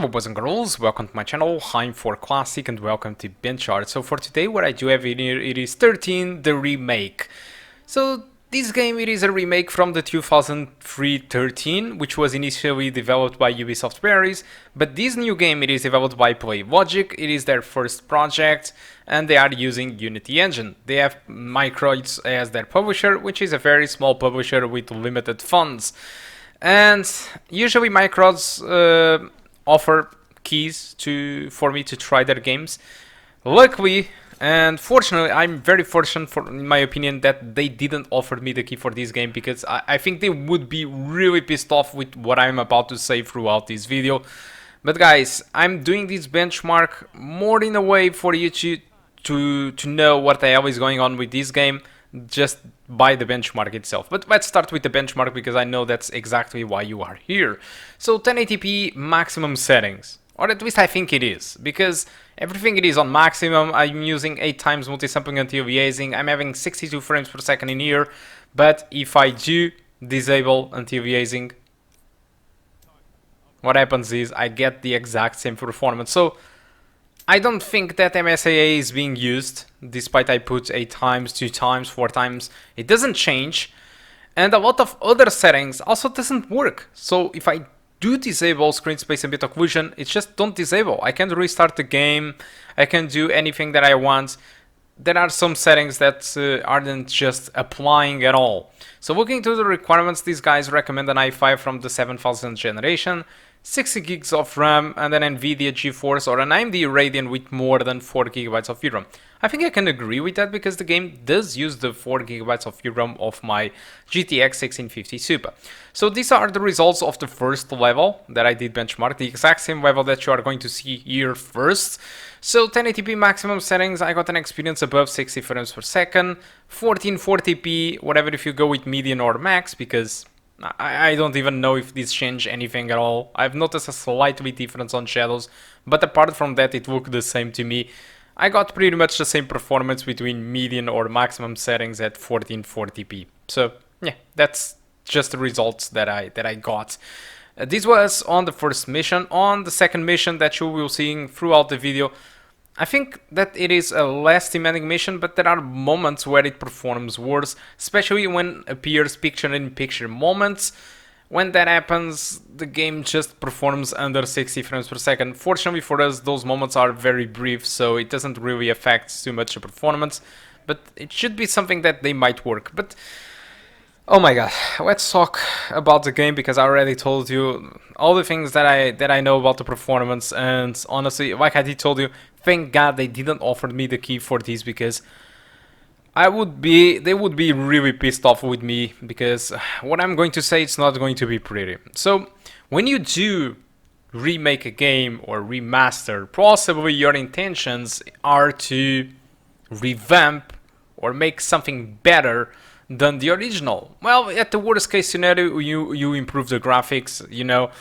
Hello boys and girls, welcome to my channel, I'm for Classic and welcome to BenchART. So for today what I do have in here, it is 13 the remake. So this game, it is a remake from the 2003 13, which was initially developed by Ubisoft Paris, but this new game, it is developed by PlayLogic, it is their first project, and they are using Unity engine. They have Microids as their publisher, which is a very small publisher with limited funds. And usually Microids offer keys for me to try their games. Luckily and fortunately, I'm very fortunate, in my opinion, that they didn't offer me the key for this game, because I think they would be really pissed off with what I'm about to say throughout this video. But guys, I'm doing this benchmark more in a way for you to know what the hell is going on with this game, just by the benchmark itself. But let's start with the benchmark, because I know that's exactly why you are here. So 1080p maximum settings, or at least I think it is, because everything it is on maximum. I'm using 8 times multi-sampling anti-aliasing. I'm having 62 frames per second in here, but if I do disable anti-aliasing, what happens is I get the exact same performance. So I don't think that MSAA is being used, despite I put 8 times, 2 times, 4 times. It doesn't change, and a lot of other settings also doesn't work. So if I do disable screen space and bit occlusion, it's just don't disable. I can restart the game, I can do anything that I want. There are some settings that aren't just applying at all. So looking to the requirements, these guys recommend an i5 from the 7000 generation, 60 gigs of RAM, and an Nvidia GeForce or an AMD Ryzen with more than 4 gigabytes of VRAM. I think I can agree with that, because the game does use the 4 gigabytes of VRAM of my GTX 1650 Super. So these are the results of the first level that I did benchmark, the exact same level that you are going to see here first. So 1080p maximum settings, I got an experience above 60 frames per second, 1440p, whatever if you go with median or max, because I don't even know if this changed anything at all. I've noticed a slightly difference on shadows, but apart from that it looked the same to me. I got pretty much the same performance between median or maximum settings at 1440p. So yeah, that's just the results that I got. This was on the first mission. On the second mission that you will see throughout the video, I think that it is a less demanding mission, but there are moments where it performs worse, especially when appears picture-in-picture moments. When that happens, the game just performs under 60 frames per second. Fortunately for us, those moments are very brief, so it doesn't really affect too much the performance, but it should be something that they might work. But oh my god, let's talk about the game, because I already told you all the things that I know about the performance, and honestly, like I did told you, thank god they didn't offer me the key for this, because they would be really pissed off with me, because what I'm going to say, it's not going to be pretty. So when you do remake a game or remaster, possibly your intentions are to revamp or make something better than the original. Well, at the worst case scenario, you improve the graphics, you know,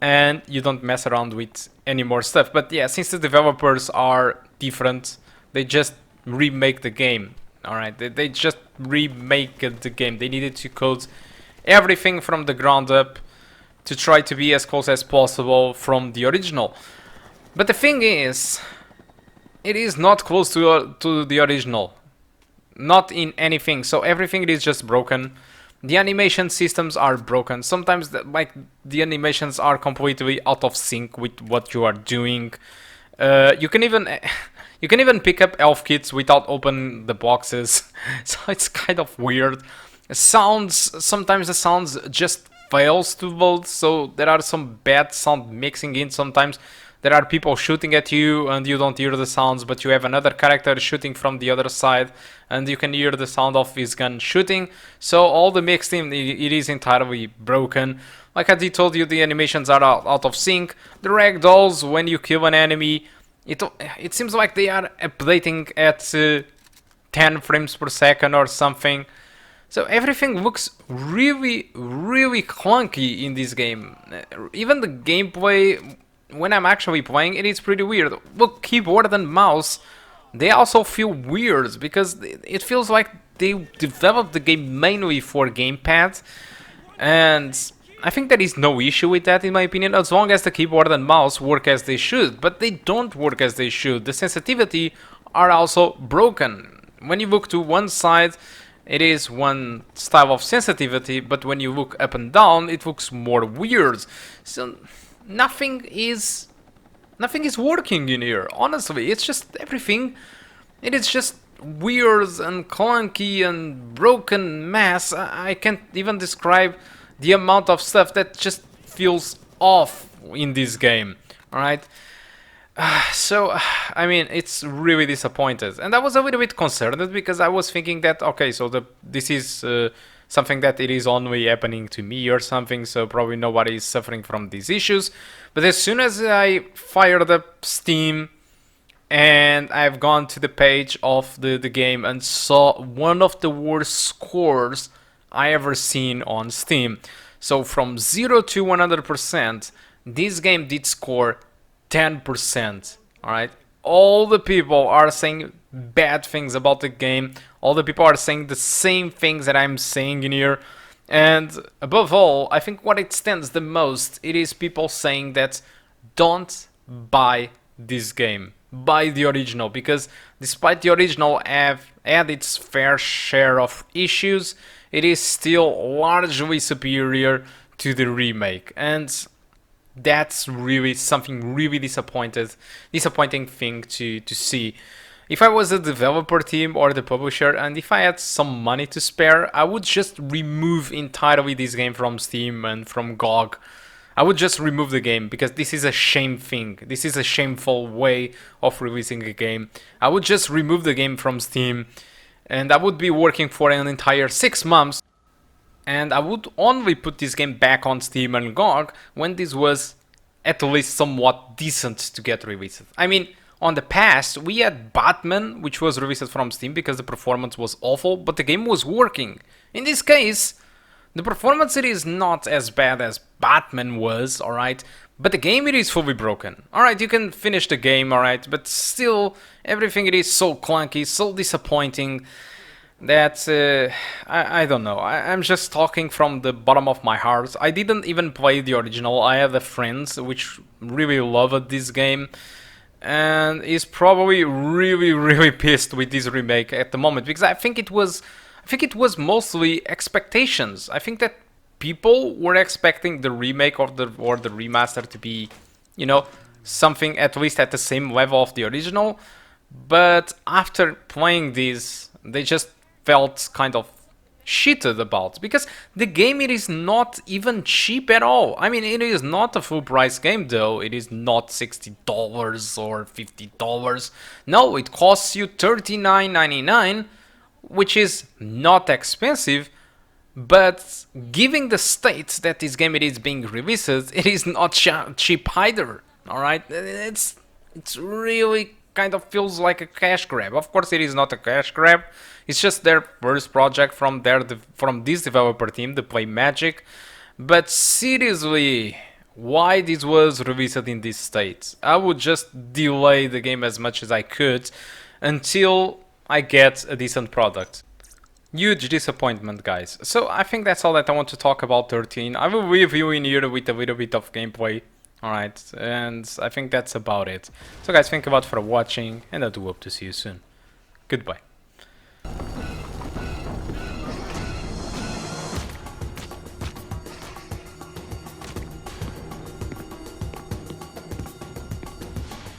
and you don't mess around with any more stuff. But yeah, since the developers are different, they just remake the game. Alright, they just remake the game. They needed to code everything from the ground up to try to be as close as possible from the original. But the thing is, it is not close to the original. Not in anything. So everything is just broken. The animation systems are broken. Sometimes the animations are completely out of sync with what you are doing. You can even pick up elf kits without opening the boxes. So it's kind of weird. Sometimes the sounds just fails to load. So there are some bad sound mixing in sometimes. There are people shooting at you and you don't hear the sounds, but you have another character shooting from the other side and you can hear the sound of his gun shooting. So all the mixing, it is entirely broken. Like I told you, the animations are out of sync. The ragdolls, when you kill an enemy, it seems like they are updating at 10 frames per second or something. So everything looks really, really clunky in this game. Even the gameplay, when I'm actually playing, it is pretty weird. Look, keyboard and mouse, they also feel weird, because it feels like they developed the game mainly for gamepad, and I think there is no issue with that in my opinion, as long as the keyboard and mouse work as they should, but they don't work as they should. The sensitivity are also broken. When you look to one side, it is one style of sensitivity, but when you look up and down, it looks more weird. So nothing is working in here, honestly. It's just everything. It is just weird and clunky and broken mess. I can't even describe the amount of stuff that just feels off in this game. Alright? So, I mean, it's really disappointed. And I was a little bit concerned because I was thinking that, okay, so this is something that it is only happening to me or something, so probably nobody is suffering from these issues. But as soon as I fired up Steam and I've gone to the page of the game and saw one of the worst scores I ever seen on Steam. So from 0 to 100%, this game did score 10%. Alright? All the people are saying bad things about the game. All the people are saying the same things that I'm saying in here. And above all, I think what it stands the most, it is people saying that don't buy this game. Buy the original, because despite the original have had its fair share of issues, it is still largely superior to the remake. And that's really something really disappointing thing to see. If I was a developer team or the publisher and if I had some money to spare, I would just remove entirely this game from Steam and from GOG. I would just remove the game because this is a shame thing. This is a shameful way of releasing a game. I would just remove the game from Steam and I would be working for an entire 6 months. And I would only put this game back on Steam and GOG when this was at least somewhat decent to get released. I mean, on the past, we had Batman, which was released from Steam because the performance was awful, but the game was working. In this case, the performance it is not as bad as Batman was, alright? But the game it is fully broken. Alright, you can finish the game, alright? But still, everything it is so clunky, so disappointing that I don't know. I'm just talking from the bottom of my heart. I didn't even play the original. I have a friend which really loved this game and is probably really pissed with this remake at the moment, because I think it was mostly expectations. I think that people were expecting the remake or the remaster to be, you know, something at least at the same level of the original, but after playing this, they just felt kind of shitted about, because the game it is not even cheap at all. I mean, it is not a full price game though. It is not $60 or $50. No, it costs you $39.99, which is not expensive, but given the state that this game it is being released, it is not cheap either. All right, it's really kind of feels like a cash grab. Of course, it is not a cash grab. It's just their first project from this developer team, the Play Magic. But seriously, why this was released in this state? I would just delay the game as much as I could until I get a decent product. Huge disappointment, guys. So I think that's all that I want to talk about 13. I will review in here with a little bit of gameplay. Alright, and I think that's about it. So guys, thank you a lot for watching, and I do hope to see you soon. Goodbye.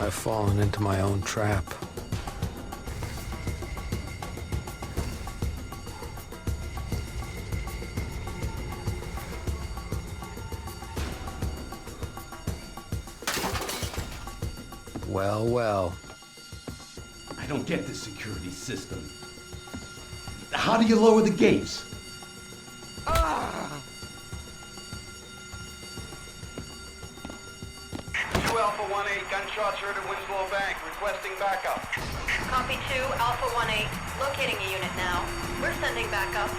I've fallen into my own trap. Well, well. I don't get this security system. How do you lower the gates? Ah! 2 Alpha 1-8, gunshots heard at Winslow Bank, requesting backup. Copy 2, Alpha 1-8, locating a unit now. We're sending backup.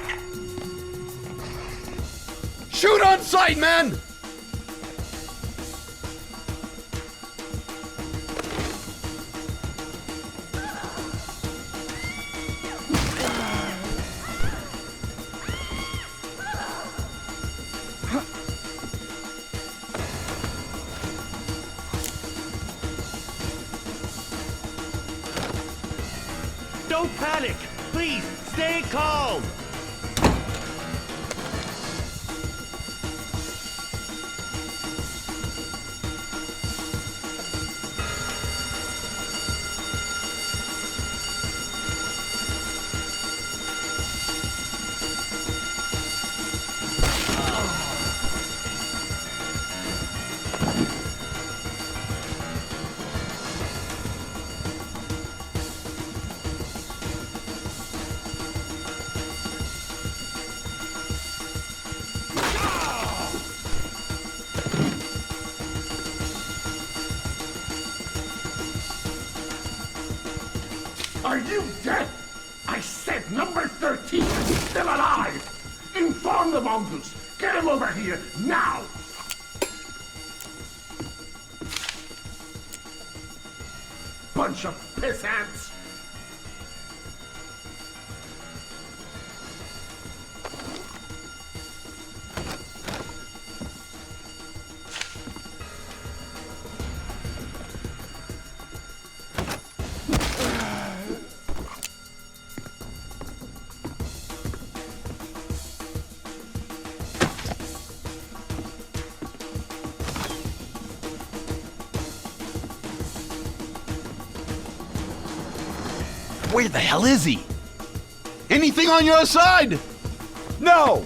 Shoot on sight, men! Don't panic! Please, stay calm! Are you dead? I said number 13 is still alive! Inform the mongoose! Get him over here, now! Bunch of pissants! Where the hell is he? Anything on your side? No!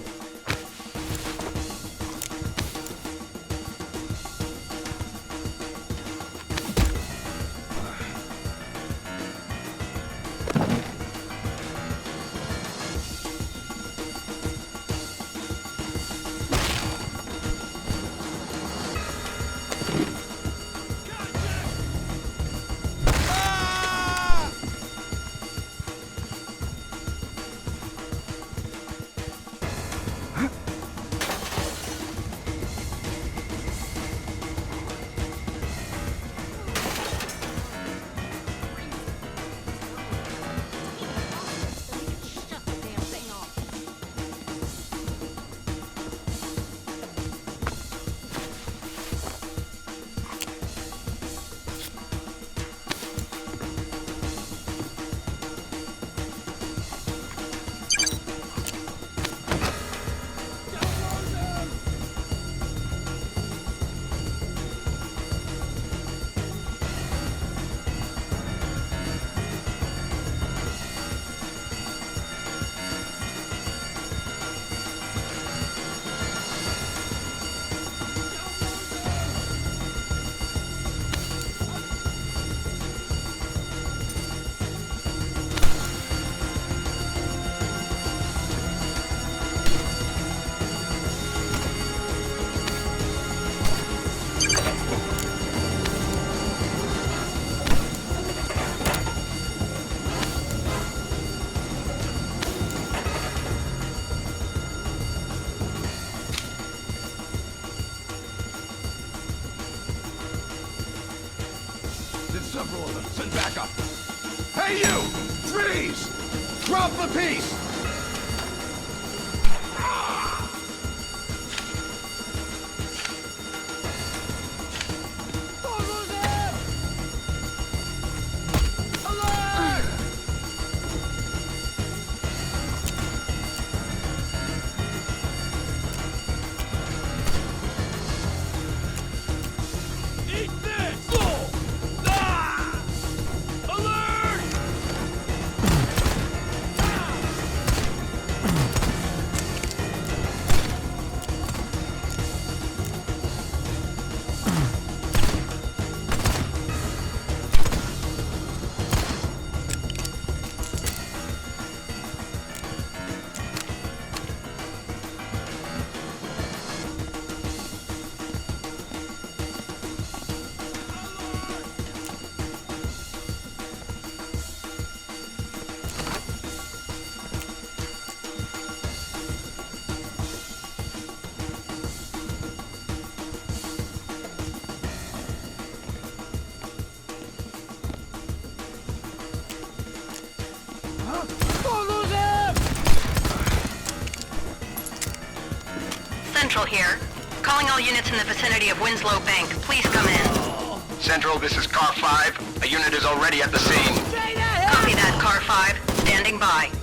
Several of them. Send backup. Hey, you! Freeze! Drop the piece! Central here. Calling all units in the vicinity of Winslow Bank. Please come in. Central, this is Car 5. A unit is already at the scene. Copy that, Car 5. 5, standing by.